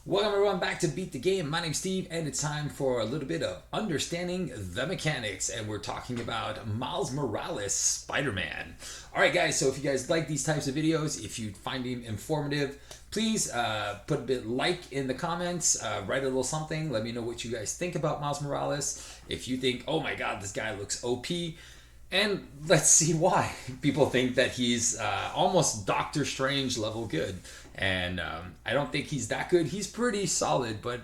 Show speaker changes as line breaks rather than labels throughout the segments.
Welcome everyone back to Beat the Game. My name's Steve and it's time for a little bit of understanding the mechanics, and we're talking about Miles Morales Spider-Man. Alright guys, so if you guys like these types of videos, if you find them informative, please put a bit like in the comments, write a little something, let me know what you guys think about Miles Morales. If you think, oh my god, this guy looks OP, and let's see why. People think that he's almost Doctor Strange level good. And I don't think he's that good. He's pretty solid, but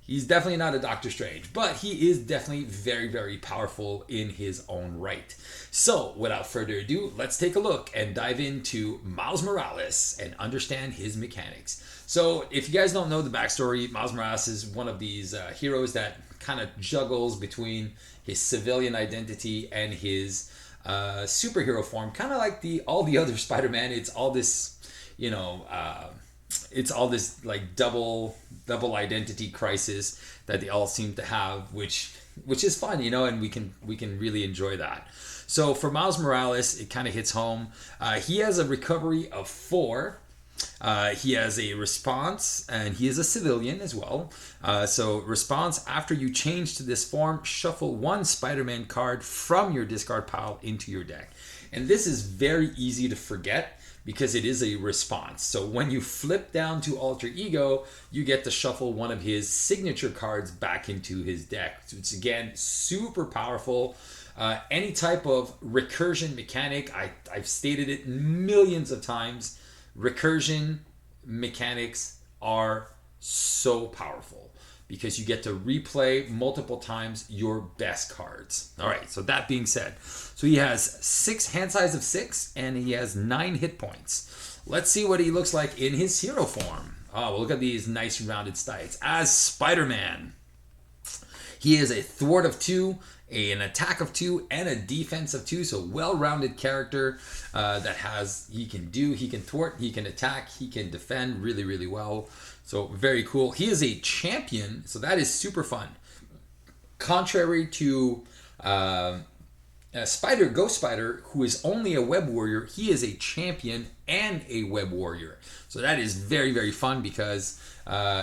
he's definitely not a Doctor Strange. But he is definitely very, very powerful in his own right. So without further ado, let's take a look and dive into Miles Morales and understand his mechanics. So if you guys don't know the backstory, Miles Morales is one of these heroes that kind of juggles between his civilian identity and his superhero form, kind of like all the other Spider-Man. It's all this, it's all this like double identity crisis that they all seem to have, which is fun, and we can really enjoy that. So for Miles Morales, it kind of hits home. He has a recovery of 4. He has a response, and he is a civilian as well. So response: after you change to this form, shuffle 1 Spider-Man card from your discard pile into your deck. And this is very easy to forget because it is a response. So when you flip down to Alter Ego, you get to shuffle one of his signature cards back into his deck. So it's, again, super powerful. Any type of recursion mechanic, I've stated it millions of times, recursion mechanics are so powerful because you get to replay multiple times your best cards. All right, so that being said, so he has 6 hand size of 6 and he has 9 hit points. Let's see what he looks like in his hero form. Oh, well, look at these nice rounded stats. As Spider-Man, he is a thwart of 2, an attack of 2, and a defense of 2. So well-rounded character that he can thwart, he can attack, he can defend really, really well. So very cool. He is a champion, so that is super fun. Contrary to Ghost Spider, who is only a web warrior, he is a champion and a web warrior. So that is very, very fun because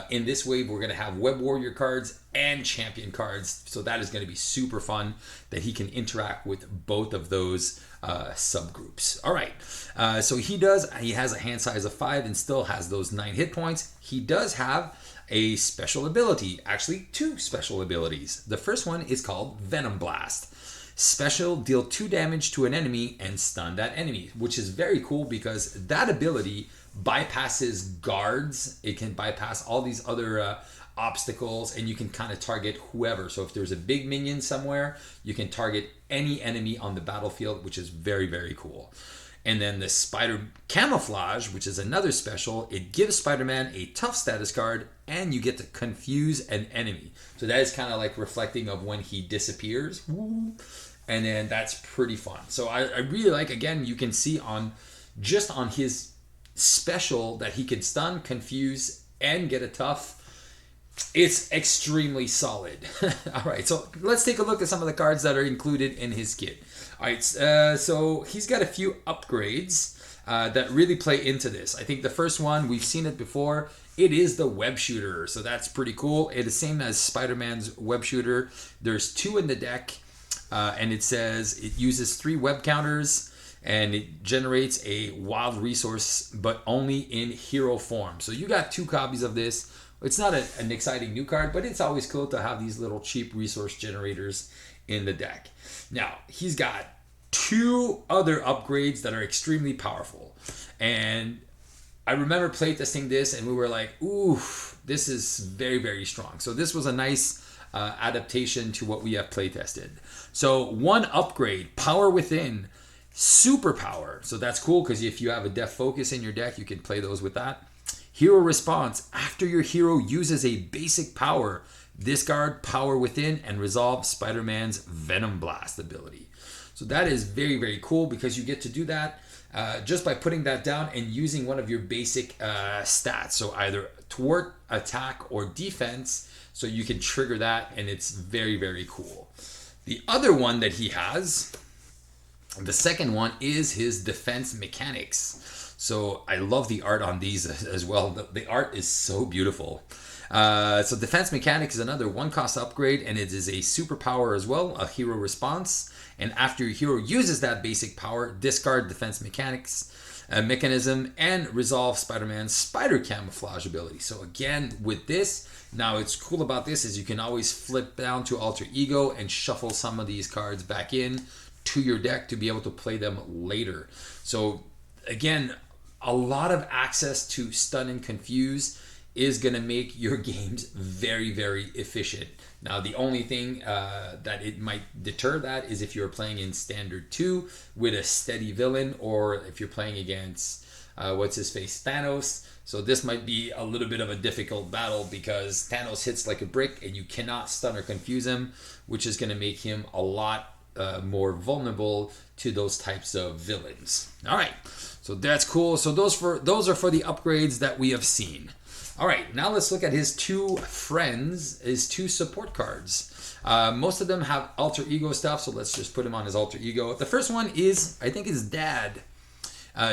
in this wave we're going to have web warrior cards and champion cards. So that is going to be super fun that he can interact with both of those subgroups. All right, so he has a hand size of 5 and still has those 9 hit points. He does have a special ability, actually 2 special abilities. The first one is called Venom Blast. Special, deal 2 damage to an enemy and stun that enemy, which is very cool because that ability bypasses guards. It can bypass all these other obstacles, and you can kind of target whoever. So if there's a big minion somewhere, you can target any enemy on the battlefield, which is very, very cool. And then the Spider Camouflage, which is another special, it gives Spider-Man a tough status card, and you get to confuse an enemy. So that is kind of like reflecting of when he disappears. Woo. And then that's pretty fun. So I really like, again, you can see on his special that he can stun, confuse, and get a tough. It's extremely solid. All right, so let's take a look at some of the cards that are included in his kit. All right, so he's got a few upgrades that really play into this. I think the first one, we've seen it before. It is the web shooter, so that's pretty cool. It is same as Spider-Man's web shooter. There's 2 in the deck, and it says it uses 3 web counters, and it generates a wild resource, but only in hero form. So you got 2 copies of this. It's not an exciting new card, but it's always cool to have these little cheap resource generators in the deck. Now, he's got 2 other upgrades that are extremely powerful. And I remember playtesting this, and we were like, ooh, this is very, very strong. So this was a nice adaptation to what we have playtested. So 1 upgrade, Power Within, Superpower. So that's cool because if you have a Def Focus in your deck, you can play those with that. Hero Response: after your hero uses a basic power, discard Power Within and resolve Spider-Man's Venom Blast ability. So that is very, very cool because you get to do that just by putting that down and using one of your basic stats. So either thwart, attack, or defense. So you can trigger that, and it's very, very cool. The other one that he has, the second one, is his defense mechanics. So I love the art on these as well. The art is so beautiful. So Defense Mechanic is another 1-cost upgrade, and it is a superpower as well, a hero response. And after your hero uses that basic power, discard Defense Mechanics mechanism and resolve Spider-Man's spider camouflage ability. So again, with this, now it's cool about this is you can always flip down to Alter Ego and shuffle some of these cards back in to your deck to be able to play them later. So again, a lot of access to Stun and Confuse is going to make your games very, very efficient. Now, the only thing that it might deter that is if you're playing in Standard 2 with a steady villain, or if you're playing against, what's-his-face, Thanos. So this might be a little bit of a difficult battle because Thanos hits like a brick and you cannot stun or confuse him, which is going to make him a lot more vulnerable to those types of villains. All right, so that's cool. So those are for the upgrades that we have seen. All right, now let's look at his two friends, his two support cards. Most of them have Alter Ego stuff, so let's just put him on his Alter Ego. The first one is, I think, his dad.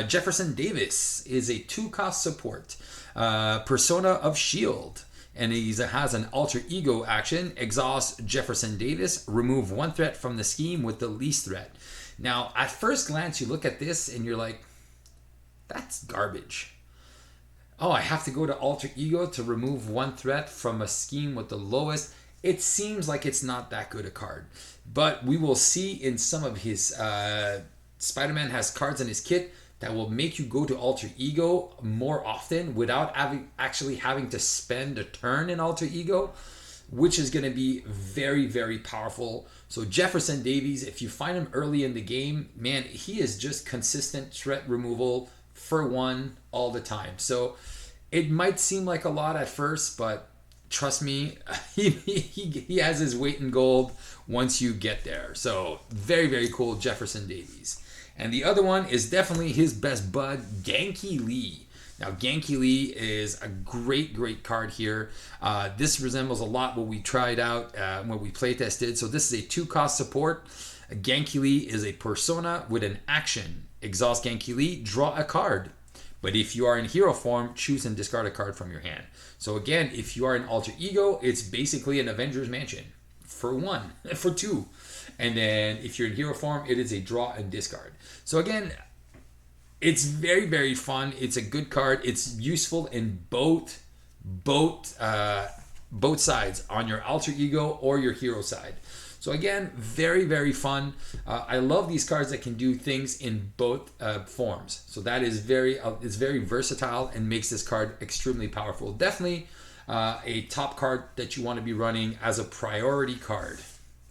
Jefferson Davis is a 2-cost support. Persona of S.H.I.E.L.D. And he has an Alter Ego action. Exhaust Jefferson Davis. Remove 1 threat from the scheme with the least threat. Now, at first glance, you look at this and you're like, that's garbage. Oh, I have to go to Alter Ego to remove 1 threat from a scheme with the lowest. It seems like it's not that good a card. But we will see in some of his... Spider-Man has cards in his kit that will make you go to Alter Ego more often without actually having to spend a turn in Alter Ego, which is going to be very, very powerful. So Jefferson Davis, if you find him early in the game, man, he is just consistent threat removal for 1 all the time. So it might seem like a lot at first, but trust me, he has his weight in gold once you get there. So very, very cool, Jefferson Davis. And the other one is definitely his best bud, Genki Lee. Now, Genki Lee is a great, great card here. This resembles a lot what we tried out when we play tested. So this is a 2-cost support. Genki Lee is a persona with an action. Exhaust Genki Lee, draw a card. But if you are in hero form, choose and discard a card from your hand. So again, if you are in Alter Ego, it's basically an Avengers Mansion for 1, for 2. And then if you're in hero form, it is a draw and discard. So again, it's very, very fun. It's a good card. It's useful in both sides, on your Alter Ego or your hero side. So again, very, very fun. I love these cards that can do things in both forms. So that is it's very versatile and makes this card extremely powerful. Definitely a top card that you want to be running as a priority card.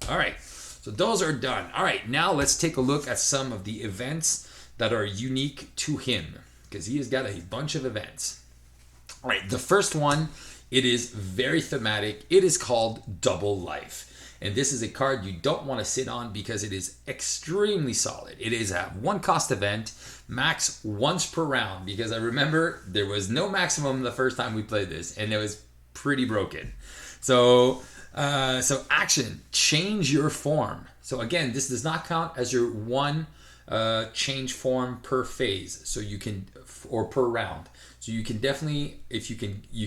All right, so those are done. All right, now let's take a look at some of the events that are unique to him, because he has got a bunch of events. All right, the first one, it is very thematic. It is called Double Life. And this is a card you don't want to sit on because it is extremely solid. It is a 1-cost event, max once per round, because I remember there was no maximum the first time we played this, and it was pretty broken. So action, change your form. So again, this does not count as your 1 change form per phase, so you can, or per round. So you can definitely, if you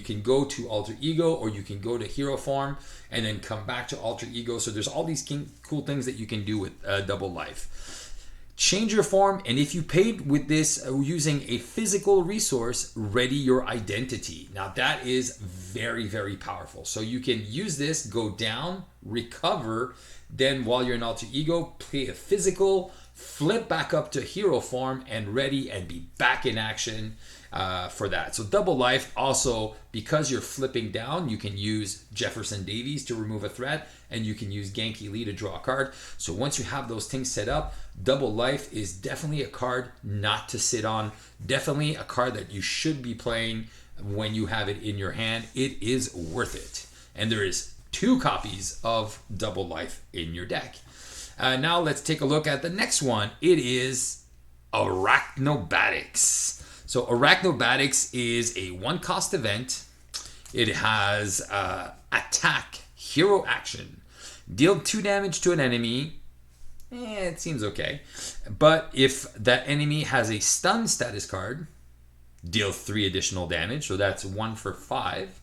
can go to Alter Ego, or you can go to hero form and then come back to Alter Ego. So there's all these cool things that you can do with Double Life. Change your form, and if you paid with this using a physical resource, ready your identity. Now that is very, very powerful. So you can use this, go down, recover, then while you're in Alter Ego, play a physical, flip back up to hero form and ready, and be back in action for that. So Double Life, also because you're flipping down, you can use Jefferson Davis to remove a threat, and you can use Genki Lee to draw a card. So once you have those things set up, Double Life is definitely a card not to sit on. Definitely a card that you should be playing when you have it in your hand. It is worth it. And there is 2 copies of Double Life in your deck. Now let's take a look at the next one. It is Arachnobatics. So Arachnobatics is a 1-cost event. It has attack, hero action. Deal 2 damage to an enemy. It seems okay. But if that enemy has a stun status card, deal 3 additional damage. So that's 1 for 5.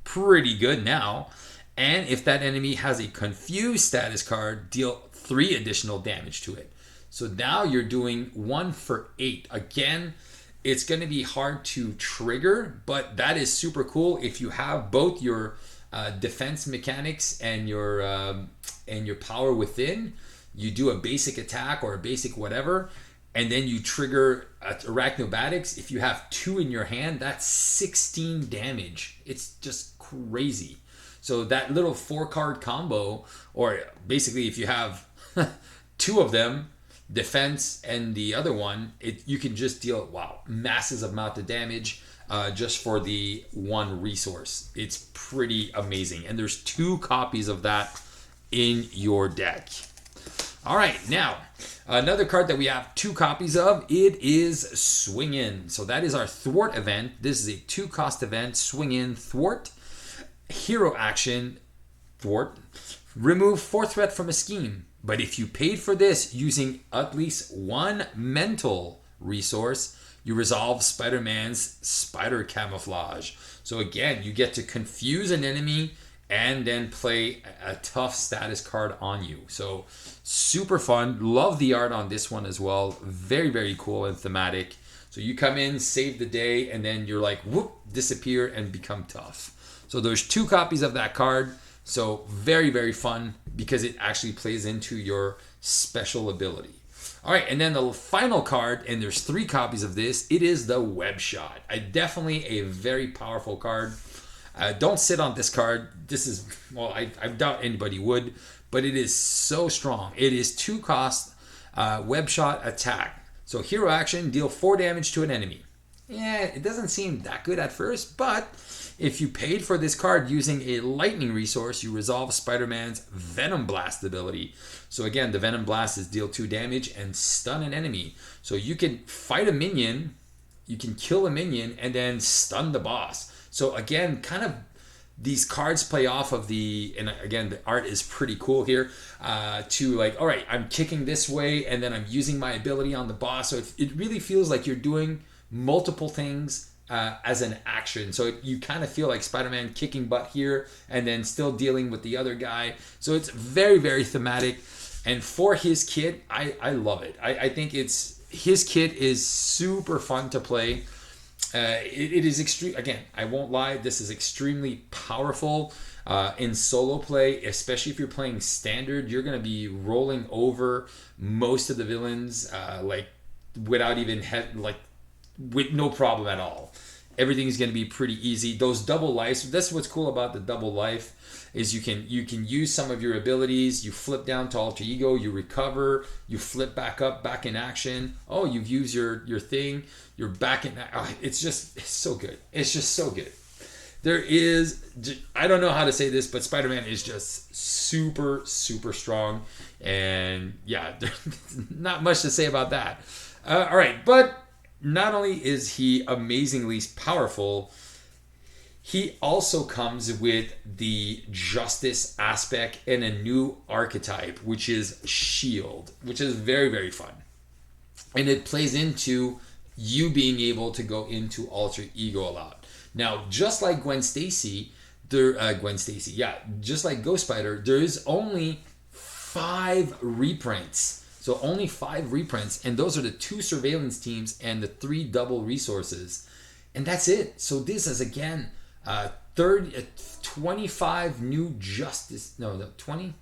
Pretty good now. And if that enemy has a confused status card, deal 3 additional damage to it. So now you're doing 1 for 8. Again, it's going to be hard to trigger, but that is super cool if you have both your defense mechanics and your power within. You do a basic attack or a basic whatever, and then you trigger Arachnobatics. If you have 2 in your hand, that's 16 damage. It's just crazy. So that little 4-card combo, or basically if you have 2 of them, defense and the other one, you can just deal massive amount of damage just for the 1 resource. It's pretty amazing, and there's 2 copies of that in your deck. All right, now another card that we have 2 copies of, it is Swing In. So that is our Thwart event. This is a 2-cost event. Swing In, Thwart. Hero action, Thwart. Remove 4 threat from a scheme. But if you paid for this using at least 1 mental resource, you resolve Spider-Man's spider camouflage. So again, you get to confuse an enemy and then play a tough status card on you. So super fun. Love the art on this one as well. Very, very cool and thematic. So you come in, save the day, and then you're like, whoop, disappear and become tough. So there's 2 copies of that card. So very, very fun because it actually plays into your special ability. All right, and then the final card, and there's 3 copies of this, it is the Webshot. Definitely a very powerful card. Don't sit on this card. This is, well, I doubt anybody would, but it is so strong. It is 2 cost Webshot attack. So hero action, deal 4 damage to an enemy. Yeah, it doesn't seem that good at first, but if you paid for this card using a lightning resource, you resolve Spider-Man's Venom Blast ability. So again, the Venom Blast is deal 2 damage and stun an enemy. So you can fight a minion, you can kill a minion, and then stun the boss. So again, kind of these cards play off of and again, the art is pretty cool here, to like, all right, I'm kicking this way, and then I'm using my ability on the boss. So it really feels like you're doing multiple things as an action. So you kind of feel like Spider-Man kicking butt here and then still dealing with the other guy. So it's very, very thematic. And for his kit, I love it. I think his kit is super fun to play. It is extreme. Again, I won't lie, this is extremely powerful in solo play, especially if you're playing standard. You're going to be rolling over most of the villains without even with no problem at all. Everything's going to be pretty easy. Those double lives, that's what's cool about the double life, is you can use some of your abilities. You flip down to alter ego, you recover, you flip back up, back in action. Oh, you've used your thing, you're back in. It's so good. It's just so good. I don't know how to say this, but Spider-Man is just super, super strong. And yeah, there's not much to say about that. All right, but not only is he amazingly powerful, he also comes with the justice aspect and a new archetype, which is Shield, which is very, very fun. And it plays into you being able to go into alter ego a lot. Now, just like just like Ghost Spider, there is only 5 reprints. So only 5 reprints, and those are the 2 surveillance teams and the 3 double resources, and that's it. So this is again 25 new justice. 20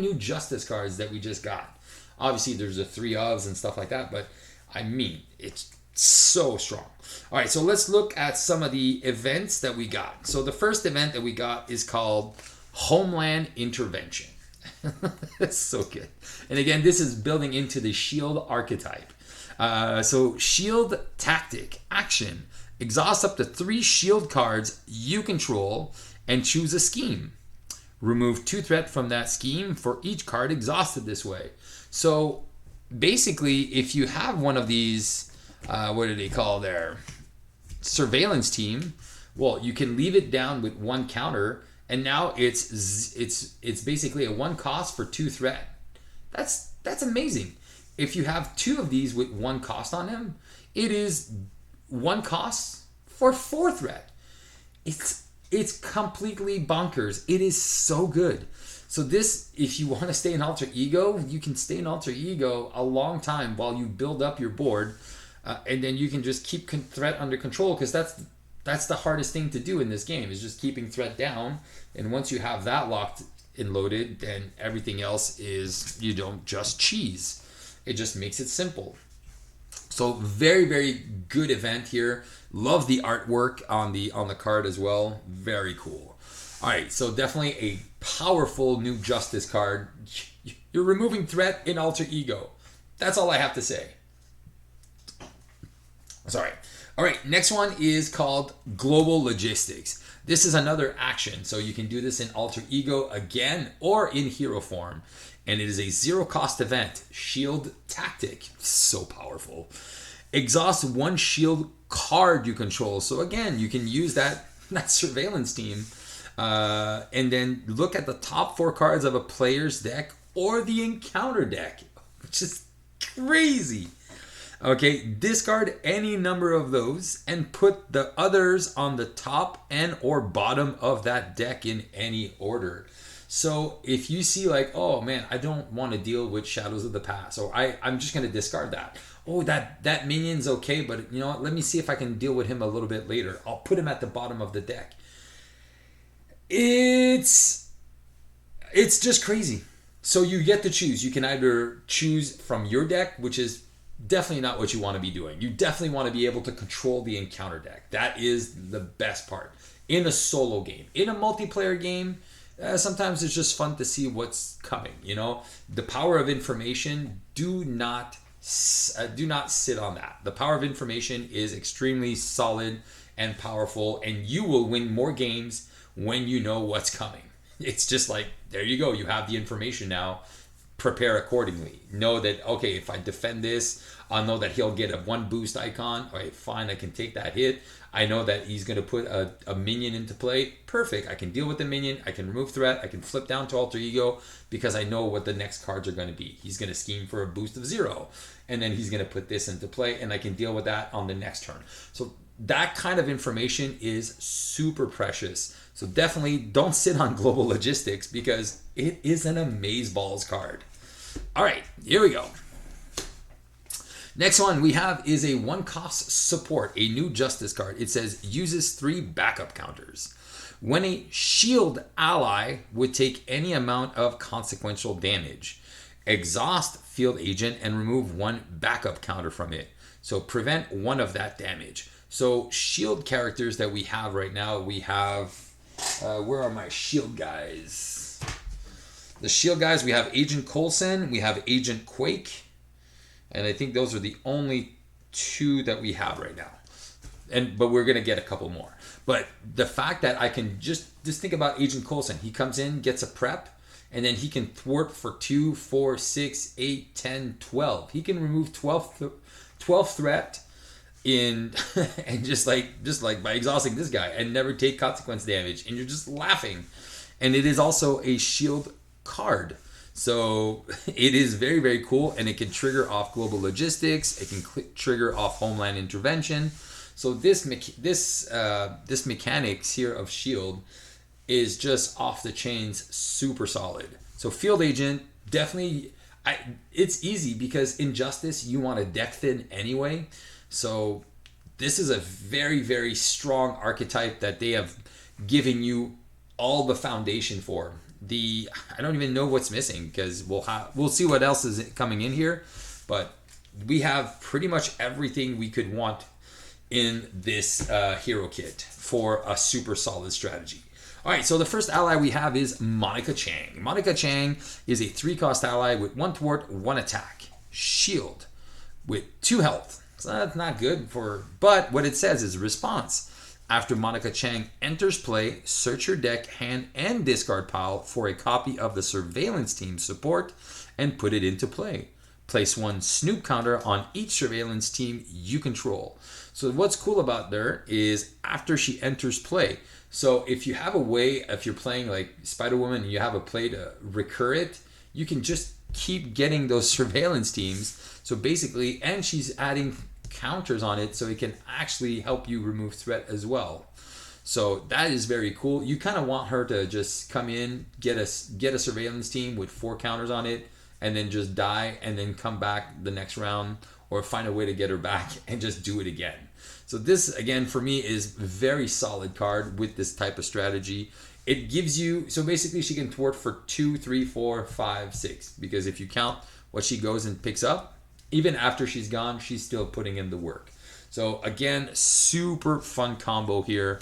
new justice cards that we just got. Obviously, there's the 3 ofs and stuff like that, but I mean, it's so strong. All right, so let's look at some of the events that we got. So the first event that we got is called Homeland Intervention. That's so good. And again, this is building into the Shield archetype. So Shield tactic action. Exhaust up to 3 Shield cards you control and choose a scheme. Remove 2 threat from that scheme for each card exhausted this way. So basically, if you have one of these, what do they call their surveillance team? Well, you can leave it down with 1 counter, and now it's basically a 1 cost for 2 threat. That's amazing. If you have 2 of these with 1 cost on them, it is 1 cost for 4 threat. It's completely bonkers. It is so good. So this, if you want to stay in Alter Ego, you can stay in Alter Ego a long time while you build up your board, and then you can just keep threat under control, because that's the hardest thing to do in this game, is just keeping threat down. And once you have that locked and loaded, then everything else is, you don't just cheese. It just makes it simple. So very, very good event here. Love the artwork on the card as well. Very cool. All right, so definitely a powerful new Justice card. You're removing threat in Alter Ego. That's all I have to say. Sorry. All right, next one is called Global Logistics. This is another action, so you can do this in Alter Ego again or in hero form. And it is a 0 cost event. Shield Tactic. So powerful. Exhaust 1 shield card you control. So again, you can use that surveillance team. And then look at the top 4 cards of a player's deck or the encounter deck, which is crazy. Okay, discard any number of those and put the others on the top and or bottom of that deck in any order. So if you see like, oh man, I don't want to deal with Shadows of the Past, or I'm just going to discard that. Oh, that minion's okay, but you know what? Let me see if I can deal with him a little bit later. I'll put him at the bottom of the deck. It's just crazy. So you get to choose. You can either choose from your deck, which is definitely not what you want to be doing. You definitely want to be able to control the encounter deck. That is the best part in a solo game. In a multiplayer game, sometimes it's just fun to see what's coming. You know, the power of information. Do not sit on that. The power of information is extremely solid and powerful, and you will win more games when you know what's coming. It's just like, there you go. You have the information now. Prepare accordingly. Know that, okay, if I defend this, I'll know that he'll get a 1 boost icon. All right, fine, I can take that hit. I know that he's going to put a minion into play. Perfect. I can deal with the minion. I can remove threat. I can flip down to Alter Ego because I know what the next cards are going to be. He's going to scheme for a boost of 0. And then he's going to put this into play, and I can deal with that on the next turn. So that kind of information is super precious. So definitely don't sit on Global Logistics, because it is an amazeballs card. All right, here we go. Next one we have is a 1 cost support, a new Justice card. It says uses 3 backup counters. When a shield ally would take any amount of consequential damage, exhaust field agent and remove 1 backup counter from it. So prevent 1 of that damage. So shield characters that we have right now, we have, where are my shield guys? The shield guys, we have Agent Coulson, we have Agent Quake, and I think those are the only 2 that we have right now. But we're gonna get a couple more. But the fact that I can just think about Agent Coulson. He comes in, gets a prep, and then he can thwart for 2, 4, 6, 8, 10, 12. He can remove 12 threat in and just like by exhausting this guy and never take consequence damage, and you're just laughing. And it is also a shield card, so it is very, very cool, and it can trigger off Global Logistics. It can trigger off Homeland Intervention. So this mechanics here of shield is just off the chains, super solid. So field agent, definitely, it's easy because in Justice you want to deck thin anyway. So this is a very, very strong archetype that they have given you all the foundation for. I don't even know what's missing, because we'll see what else is coming in here, but we have pretty much everything we could want in this hero kit for a super solid strategy. All right, so the first ally we have is Monica Chang. Monica Chang is a 3-cost ally with 1 thwart, 1 attack, shield with 2 health. So that's not good but what it says is response. After Monica Chang enters play, search your deck, hand, and discard pile for a copy of the surveillance team support and put it into play. Place 1 snoop counter on each surveillance team you control. So what's cool about there is after she enters play, so if you have a way, if you're playing like Spider-Woman and you have a play to recur it, you can just keep getting those surveillance teams. So basically, and she's adding counters on it, so it can actually help you remove threat as well. So that is very cool. You kind of want her to just come in, get a surveillance team with 4 counters on it, and then just die, and then come back the next round, or find a way to get her back and just do it again. So this, again, for me, is very solid card with this type of strategy. It gives you, so basically she can thwart for 2, 3, 4, 5, 6, because if you count what she goes and picks up, even after she's gone, she's still putting in the work. So again, super fun combo here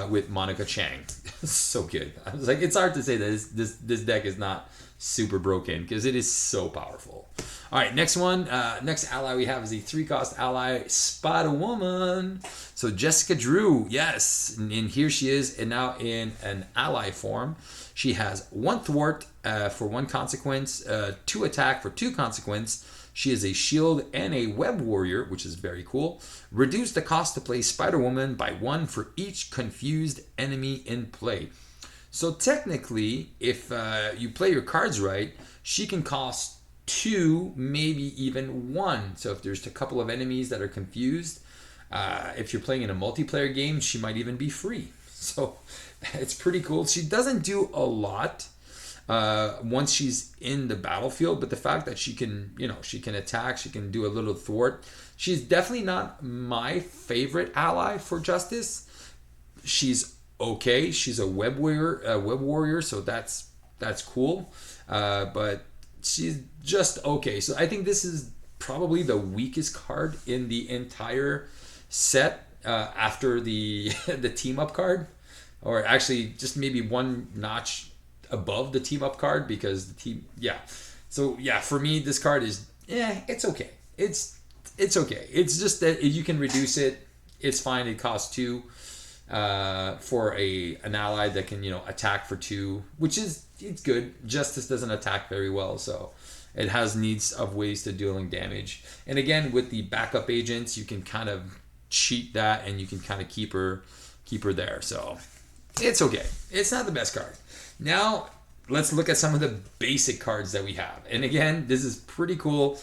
with Monica Chang. So good. I was like, it's hard to say that this deck is not super broken, because it is so powerful. All right, next one, next ally we have is a 3-cost ally, Spider-Woman. So Jessica Drew, yes, and here she is, and now in an ally form. She has 1 thwart for 1 consequence, 2 attack for 2 consequence. She is a shield and a web warrior, which is very cool. Reduce the cost to play Spider-Woman by 1 for each confused enemy in play. So technically, if you play your cards right, she can cost 2, maybe even 1. So if there's a couple of enemies that are confused, if you're playing in a multiplayer game, she might even be free. So it's pretty cool. She doesn't do a lot once she's in the battlefield, but the fact that she can, she can attack, she can do a little thwart. She's definitely not my favorite ally for Justice. She's okay. She's a web warrior, so that's cool. But she's just okay. So I think this is probably the weakest card in the entire set after the the team up card, or actually just maybe 1 notch above the team up card, because the team, so for me this card is it's okay. It's okay. It's just that you can reduce it, it's fine. It costs 2 for an ally that can attack for 2, which is, it's good. Justice doesn't attack very well, so it has needs of ways to dealing damage. And again, with the backup agents, you can kind of cheat that, and you can kind of keep her there. So it's okay. It's not the best card. Now let's look at some of the basic cards that we have. And again, this is pretty cool.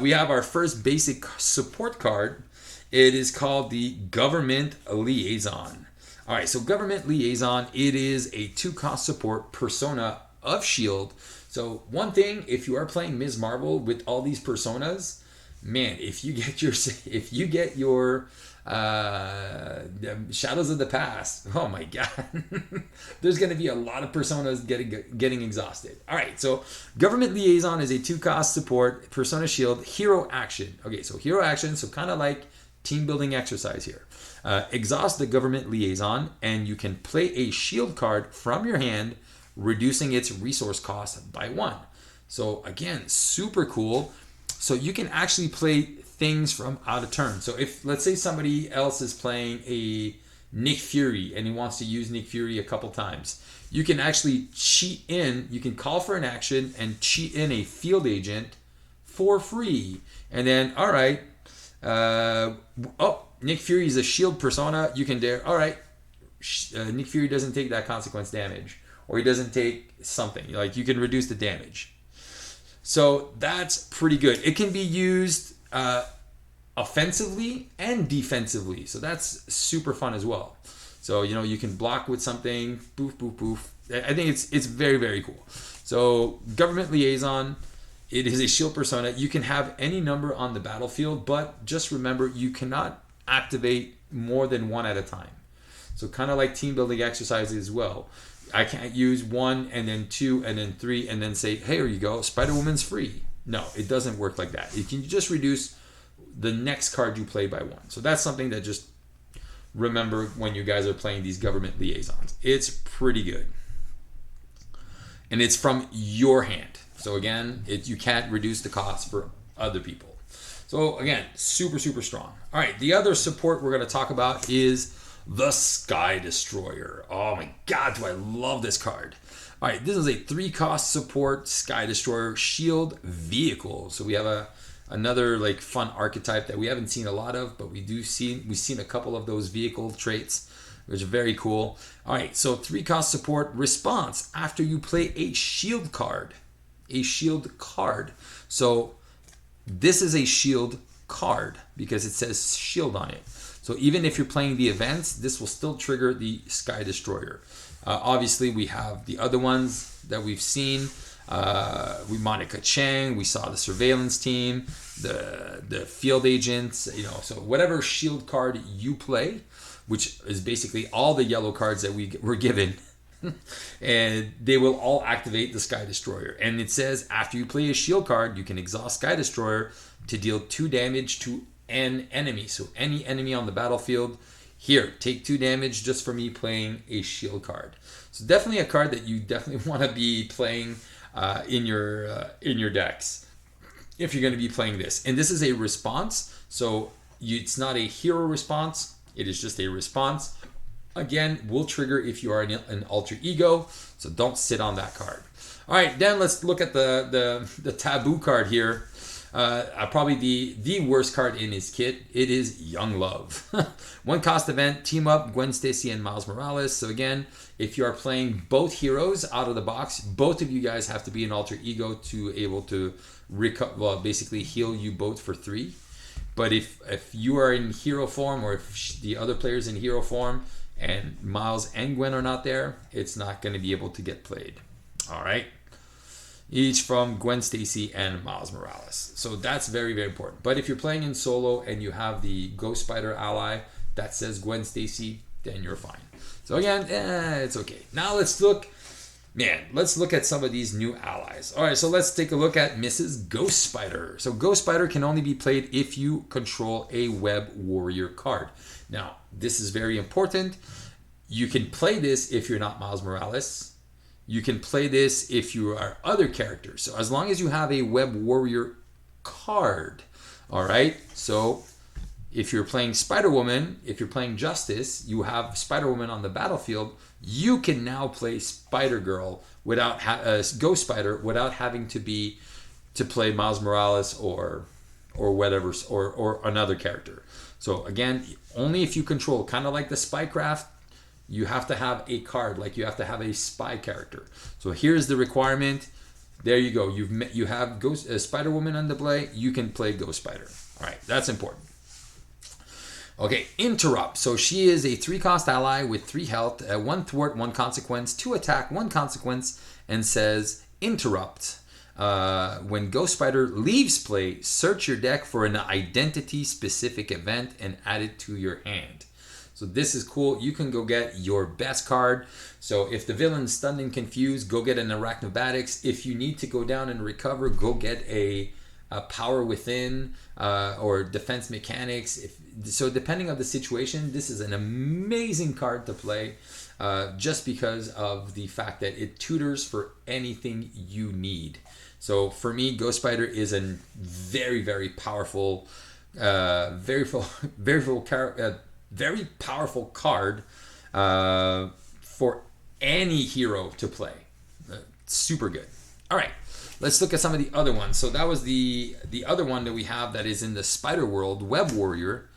We have our first basic support card. It is called the Government Liaison. All right, so Government Liaison, it is a 2-cost support persona of S.H.I.E.L.D. So one thing, if you are playing Ms. Marvel with all these personas, man, if you get your Shadows of the Past, oh my god, there's going to be a lot of personas getting exhausted. All right, so Government Liaison is a 2-cost support persona S.H.I.E.L.D. hero action. Okay, so hero action, so kind of like team building exercise here. Exhaust the Government Liaison, and you can play a S.H.I.E.L.D. card from your hand, reducing its resource cost by 1. So again, super cool. So you can actually play things from out of turn. So if, let's say, somebody else is playing a Nick Fury and he wants to use Nick Fury a couple times, you can actually cheat in, you can call for an action and cheat in a field agent for free. And then, all right, Nick Fury is a S.H.I.E.L.D. persona, you can dare, all right, Nick Fury doesn't take that consequence damage, or he doesn't take something, like you can reduce the damage. So that's pretty good. It can be used offensively and defensively, so that's super fun as well. So you can block with something, poof, poof, poof. I think it's very, very cool. So Government Liaison, it is a S.H.I.E.L.D. persona. You can have any number on the battlefield, but just remember, you cannot activate more than 1 at a time. So kind of like team building exercises as well. I can't use 1 and then 2 and then 3 and then say, hey, here you go, Spider-Woman's free. No, it doesn't work like that. You can just reduce the next card you play by 1. So that's something that just remember when you guys are playing these Government Liaisons. It's pretty good. And it's from your hand. So again, you can't reduce the cost for other people. So again, super, super strong. All right, the other support we're going to talk about is the Sky Destroyer. Oh my god, do I love this card. All right, this is a 3-cost support Sky Destroyer S.H.I.E.L.D. vehicle. So we have another like fun archetype that we haven't seen a lot of, but we've seen a couple of those vehicle traits, which are very cool. All right, so 3-cost support response after you play a S.H.I.E.L.D. card. A S.H.I.E.L.D. card. So this is a S.H.I.E.L.D. card because it says shield on it. So even if you're playing the events, this will still trigger the Sky Destroyer. Obviously, we have the other ones that we've seen. We Monica Chang, we saw the surveillance team, the field agents, so whatever shield card you play, which is basically all the yellow cards that we were given, and they will all activate the Sky Destroyer. And it says after you play a shield card, you can exhaust Sky Destroyer to deal 2 damage to an enemy. So any enemy on the battlefield, here, take 2 damage just for me playing a shield card. So definitely a card that you definitely want to be playing in your decks if you're going to be playing this. And this is a response, so it's not a hero response, it is just a response. Again, will trigger if you are an alter ego, so don't sit on that card. All right, then let's look at the taboo card here. Probably the worst card in his kit. It is Young Love. 1 cost event, team up Gwen Stacy and Miles Morales. So again, if you are playing both heroes out of the box, both of you guys have to be an alter ego to able to basically heal you both for 3. But if you are in hero form, or if the other player's in hero form and Miles and Gwen are not there, it's not going to be able to get played. All right. Each from Gwen Stacy and Miles Morales. So that's very, very important. But if you're playing in solo and you have the Ghost Spider ally that says Gwen Stacy, then you're fine. So again, it's okay. Now let's look at some of these new allies. All right, so let's take a look at Mrs. Ghost Spider. So Ghost Spider can only be played if you control a Web Warrior card. Now, this is very important. You can play this if you're not Miles Morales. You can play this if you are other characters. So as long as you have a Web Warrior card, all right? So if you're playing Spider-Woman, if you're playing Justice, you have Spider-Woman on the battlefield, you can now play Spider-Girl without Ghost Spider without having to play Miles Morales or whatever, or another character. So again, only if you control, kind of like the Spycraft, you have to have a card, like you have to have a spy character. So here's the requirement. There you go. You have Spider-Woman on the play. You can play Ghost Spider. All right, that's important. Okay, Interrupt. So she is a 3-cost ally with 3 health, 1 thwart, 1 consequence, 2 attack, 1 consequence, and says Interrupt. When Ghost Spider leaves play, search your deck for an identity-specific event and add it to your hand. So this is cool. You can go get your best card. So if the villain's stunned and confused, go get an Arachnobatics. If you need to go down and recover, go get a Power Within or Defense Mechanics. So depending on the situation, this is an amazing card to play just because of the fact that it tutors for anything you need. So for me, Ghost Spider is a very, very powerful, very powerful card for any hero to play. Super good. All right, let's look at some of the other ones. So that was the other one that we have that is in the Spider World, Web Warrior.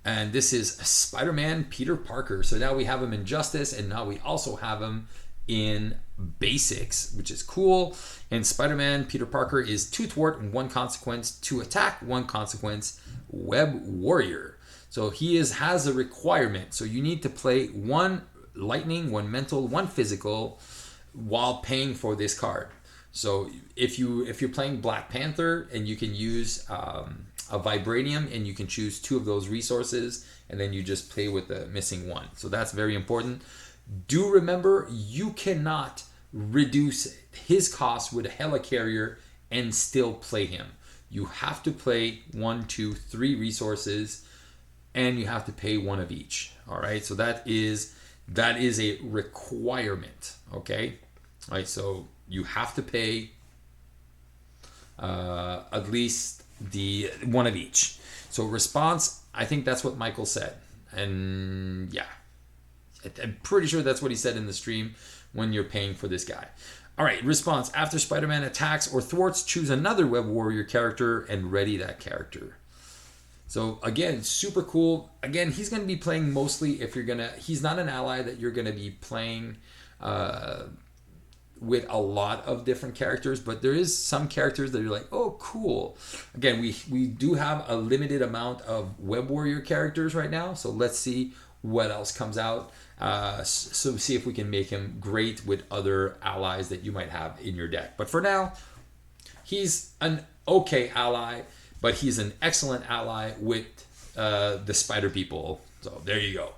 And this is Spider-Man Peter Parker. So now we have him in Justice, and now we also have him in Basics, which is cool. And Spider-Man Peter Parker is 2 thwart, 1 consequence, 2 attack, 1 consequence, Web Warrior. So he has a requirement. So you need to play 1 lightning, 1 mental, 1 physical while paying for this card. So if you're playing Black Panther, and you can use a Vibranium, and you can choose 2 of those resources, and then you just play with the missing 1. So that's very important. Do remember, you cannot reduce his cost with a helicarrier and still play him. You have to play 1, 2, 3 resources, and you have to pay 1 of each. All right, so that is a requirement. Okay, all right, so you have to pay at least the 1 of each. So response, I think that's what Michael said, and yeah, I'm pretty sure that's what he said in the stream when you're paying for this guy. All right, response, after Spider-Man attacks or thwarts, choose another Web Warrior character and ready that character. So again, super cool. Again, he's going to be playing mostly he's not an ally that you're going to be playing with a lot of different characters, but there is some characters that are like, oh, cool. Again, we do have a limited amount of Web Warrior characters right now, so let's see what else comes out. So see if we can make him great with other allies that you might have in your deck. But for now, he's an okay ally, but he's an excellent ally with the spider people. So there you go.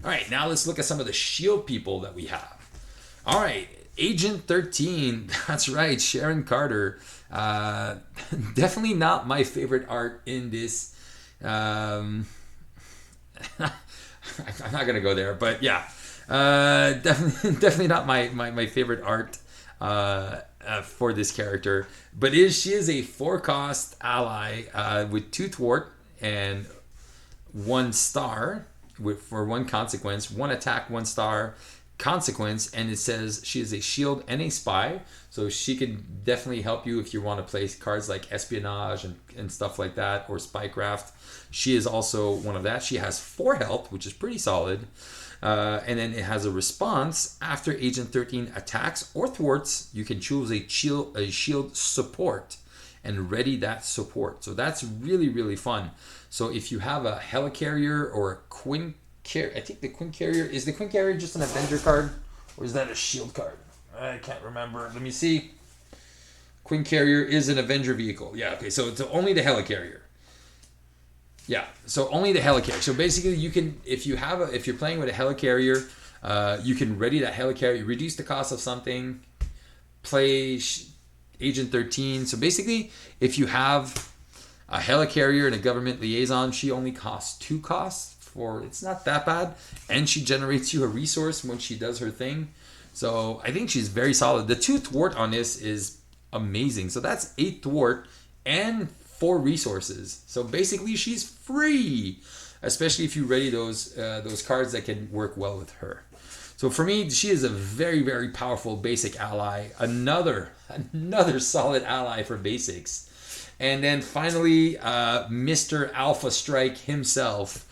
All right, now let's look at some of the shield people that we have. All right, Agent 13. That's right, Sharon Carter. Definitely not my favorite art in this. I'm not gonna go there, but yeah, definitely not my favorite art for this character. But she is a 4-cost ally with 2 thwart and 1 star for 1 consequence, 1 attack, 1 star consequence, and it says she is a shield and a spy, so she can definitely help you if you want to play cards like espionage and stuff like that, or spycraft. She is also one of that. She has 4 health, which is pretty solid, and then it has a response after Agent 13 attacks or thwarts. You can choose a shield support and ready that support, so that's really fun. So if you have a helicarrier or a Quinn Carrier, I think the Quinn Carrier, is the Quinn Carrier just an Avenger card, or is that a shield card? I can't remember. Let me see. Quinn Carrier is an Avenger vehicle. Yeah, okay, so it's only the helicarrier. Yeah, so only the helicarrier. So basically, you can, if you're playing with a helicarrier, you can ready that helicarrier, reduce the cost of something, play Agent 13. So basically, if you have a helicarrier and a Government Liaison, she only costs 2 costs. It's not that bad, and she generates you a resource when she does her thing. So I think she's very solid. The 2 thwart on this is amazing. So that's 8 thwart and 4 resources. So basically she's free, especially if you ready those cards that can work well with her. So for me, she is a very powerful basic ally. Another solid ally for basics. And then finally, Mr. Alpha Strike himself,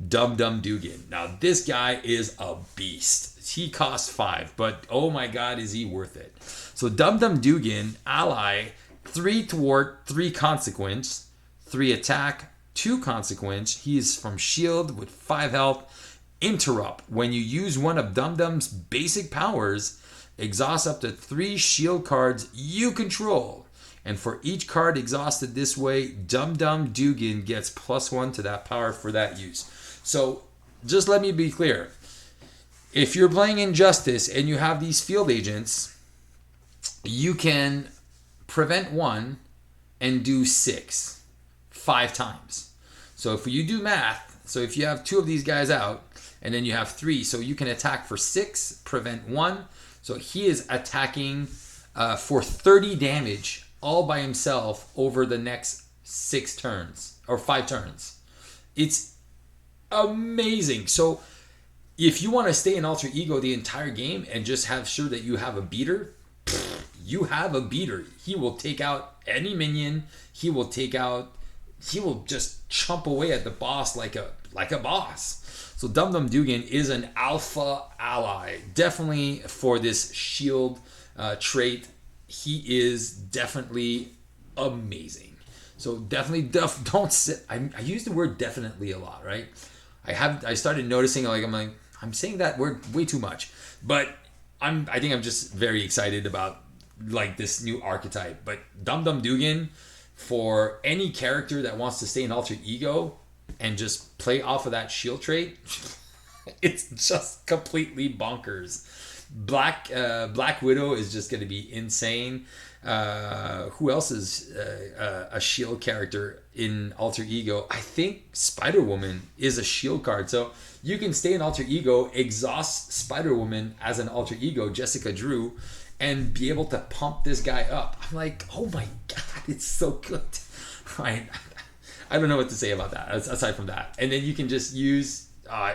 Dum Dum Dugan. Now this guy is a beast. He costs 5, but oh my god, is he worth it. So Dum Dum Dugan, ally, 3 thwart, 3 consequence, 3 attack, 2 consequence. He is from shield with 5 health. Interrupt. When you use one of Dum Dum's basic powers, exhaust up to 3 shield cards you control. And for each card exhausted this way, Dum Dum Dugan gets +1 to that power for that use. So just let me be clear. If you're playing Injustice and you have these field agents, you can prevent 1 and do 6 5 times. So if you do math, so if you have 2 of these guys out and then you have 3, so you can attack for 6, prevent 1. So he is attacking for 30 damage all by himself over the next 6 turns or 5 turns. It's amazing. So if you want to stay in Alter Ego the entire game and just have sure that you have a beater, you have a beater. He will take out any minion. He will just chomp away at the boss like a boss. So Dum Dum Dugan is an alpha ally. Definitely for this shield trait, he is definitely amazing. So definitely don't sit. I use the word definitely a lot, right? I started noticing I'm saying that word way too much, but I think I'm just very excited about like this new archetype. But Dum Dum Dugan, for any character that wants to stay in Alter Ego and just play off of that shield trait, it's just completely bonkers. Black Widow is just going to be insane. Who else is a shield character in Alter Ego? I think Spider-Woman is a shield card. So you can stay in Alter Ego, exhaust Spider-Woman as an Alter Ego, Jessica Drew, and be able to pump this guy up. I'm like, oh my god, it's so good. I don't know what to say about that aside from that. And then you can just use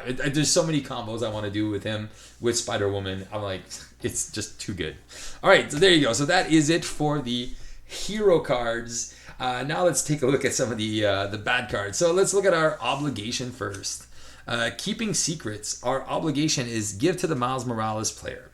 there's so many combos I want to do with him with Spider-Woman. I'm like, it's just too good. All right, so there you go. So that is it for the hero cards. Now let's take a look at some of the bad cards. So let's look at our obligation first. Keeping secrets. Our obligation is give to the Miles Morales player.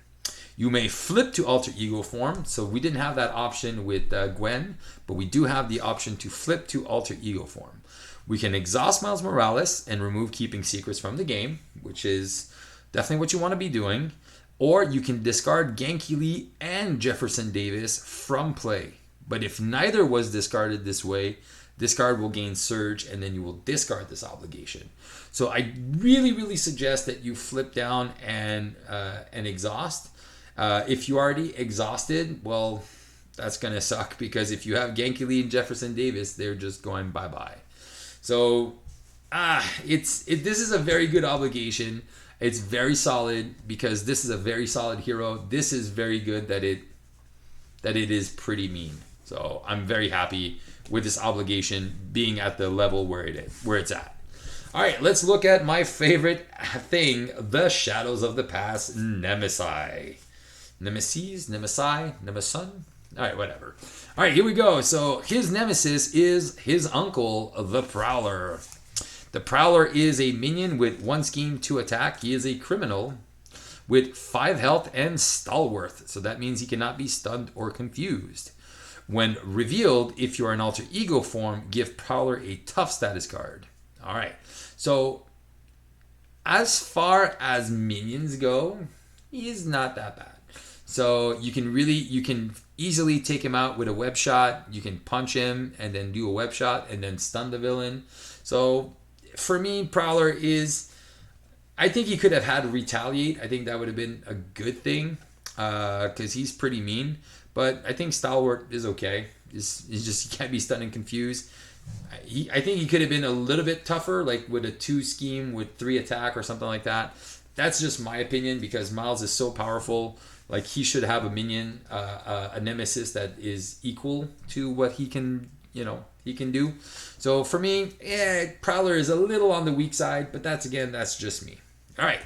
You may flip to alter ego form. So we didn't have that option with Gwen, but we do have the option to flip to alter ego form. We can exhaust Miles Morales and remove keeping secrets from the game, which is definitely what you want to be doing. Or you can discard Genki Lee and Jefferson Davis from play. But if neither was discarded this way, this card will gain Surge, and then you will discard this obligation. So I really, really suggest that you flip down and exhaust. If you already exhausted, well, that's going to suck, because if you have Genki Lee and Jefferson Davis, they're just going bye-bye. So this is a very good obligation. It's very solid because this is a very solid hero. This is very good that it is pretty mean. So I'm very happy with this obligation being at the level where it's at. All right, let's look at my favorite thing, the Shadows of the Past Nemesis. Nemeson? All right, whatever. All right, here we go. So his nemesis is his uncle, the Prowler. The Prowler is a minion with 1 scheme, 2 attack. He is a criminal with 5 health and stalwart. So that means he cannot be stunned or confused. When revealed, if you are in alter ego form, give Prowler a tough status card. All right. So as far as minions go, he is not that bad. So you can easily take him out with a web shot. You can punch him and then do a web shot and then stun the villain. So for me, Prowler is, I think he could have had Retaliate. I think that would have been a good thing because he's pretty mean. But I think Stalwart is okay. He's just, he can't be stunned and confused. I think he could have been a little bit tougher, like with a 2 scheme with 3 attack or something like that. That's just my opinion, because Miles is so powerful. Like, he should have a minion, a nemesis that is equal to what he can do. So for me, Prowler is a little on the weak side, but that's just me. All right.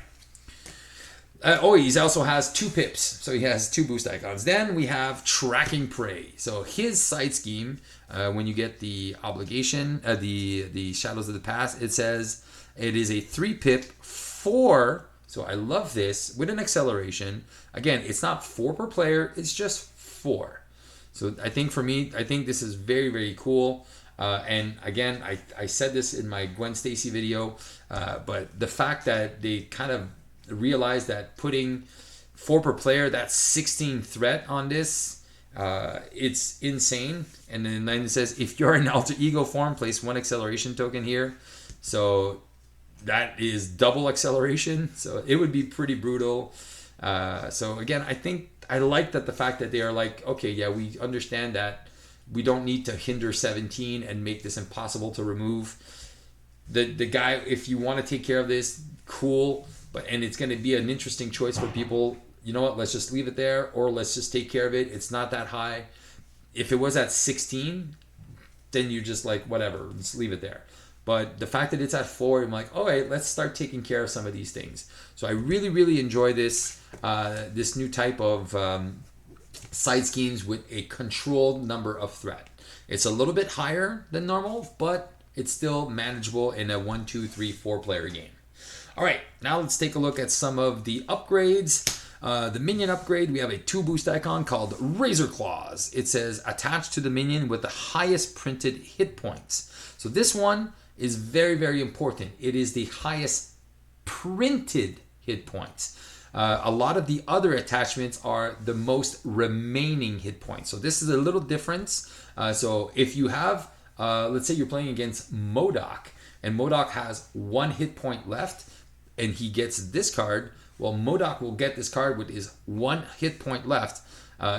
He also has 2 pips, so he has 2 boost icons. Then we have Tracking Prey. So his side scheme, when you get the obligation, the Shadows of the Past, it says it is a 3 pip 4. So I love this with an acceleration. Again, it's not 4 per player; it's just 4. So I think for me, this is very, very cool. And again, I said this in my Gwen Stacy video, but the fact that they kind of realized that putting 4 per player, that's 16 threat on this, it's insane. And then it says, if you're in alter ego form, place 1 acceleration token here. So that is double acceleration. So it would be pretty brutal. So again, I like that the fact that they are like, okay, yeah, we understand that we don't need to hinder 17 and make this impossible to remove. The guy, if you want to take care of this, cool. And it's going to be an interesting choice for people. You know what? Let's just leave it there, or let's just take care of it. It's not that high. If it was at 16, then you just like, whatever, just leave it there. But the fact that it's at 4, I'm like, all right, let's start taking care of some of these things. So I really, really enjoy this new type of side schemes with a controlled number of threat. It's a little bit higher than normal, but it's still manageable in a 1, 2, 3, 4 player game. All right, now let's take a look at some of the upgrades. The minion upgrade, we have a 2 boost icon called Razor Claws. It says attached to the minion with the highest printed hit points. So this one is very, very important. It is the highest printed hit points. A lot of the other attachments are the most remaining hit points. So this is a little difference. So if you have, let's say you're playing against MODOK, and MODOK has 1 hit point left, and he gets this card, well, MODOK will get this card with his 1 hit point left,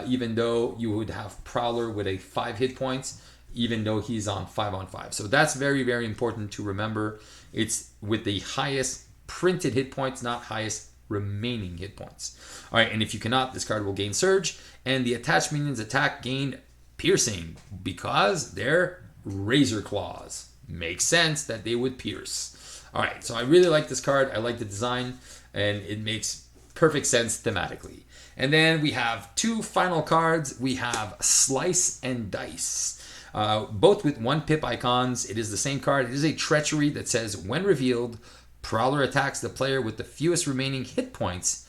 even though you would have Prowler with a 5 hit points, even though he's on 5-on-5. So that's very, very important to remember. It's with the highest printed hit points, not highest remaining hit points. All right, and if you cannot, this card will gain Surge, and the attached minion's attack gained Piercing because they're Razor Claws. Makes sense that they would pierce. All right, so I really like this card. I like the design, and it makes perfect sense thematically. And then we have 2 final cards. We have Slice and Dice, both with 1 pip icons. It is the same card. It is a treachery that says, when revealed, Prowler attacks the player with the fewest remaining hit points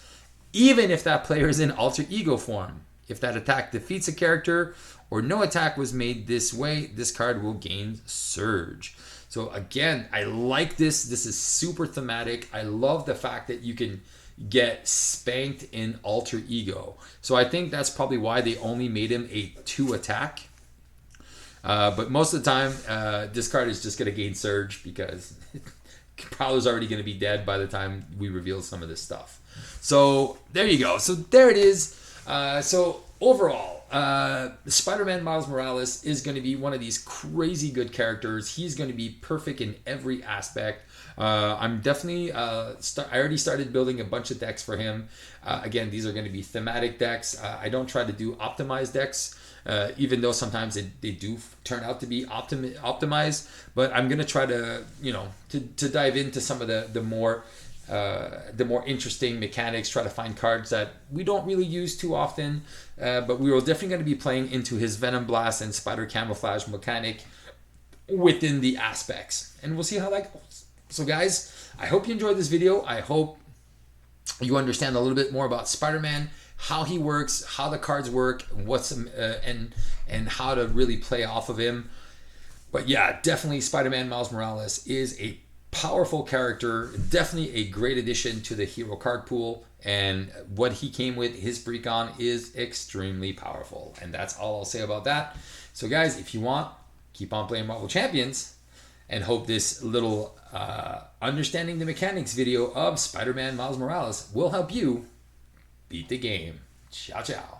even if that player is in alter ego form. If that attack defeats a character or no attack was made this way, this card will gain Surge. So again, I like this. This is super thematic. I love the fact that you can get spanked in alter ego. So I think that's probably why they only made him a 2 attack. But most of the time, this card is just going to gain Surge because Prowler's already going to be dead by the time we reveal some of this stuff. So there you go. So there it is. So overall, Spider-Man Miles Morales is going to be one of these crazy good characters. He's going to be perfect in every aspect. I'm definitely, I already started building a bunch of decks for him. Again, these are going to be thematic decks. I don't try to do optimized decks, even though sometimes they do turn out to be optimized. But I'm going to try to, to dive into some of the more interesting mechanics, try to find cards that we don't really use too often, but we are definitely going to be playing into his Venom Blast and Spider Camouflage mechanic within the aspects, and we'll see how that goes. So guys, I hope you enjoyed this video. I hope you understand a little bit more about Spider-Man, how he works, how the cards work, and how to really play off of him. But yeah, definitely Spider-Man Miles Morales is a powerful character, definitely a great addition to the hero card pool, and what he came with, his Precon, is extremely powerful, and that's all I'll say about that. So guys, if you want, keep on playing Marvel Champions, and hope this little understanding the mechanics video of Spider-Man Miles Morales will help you beat the game. Ciao, ciao.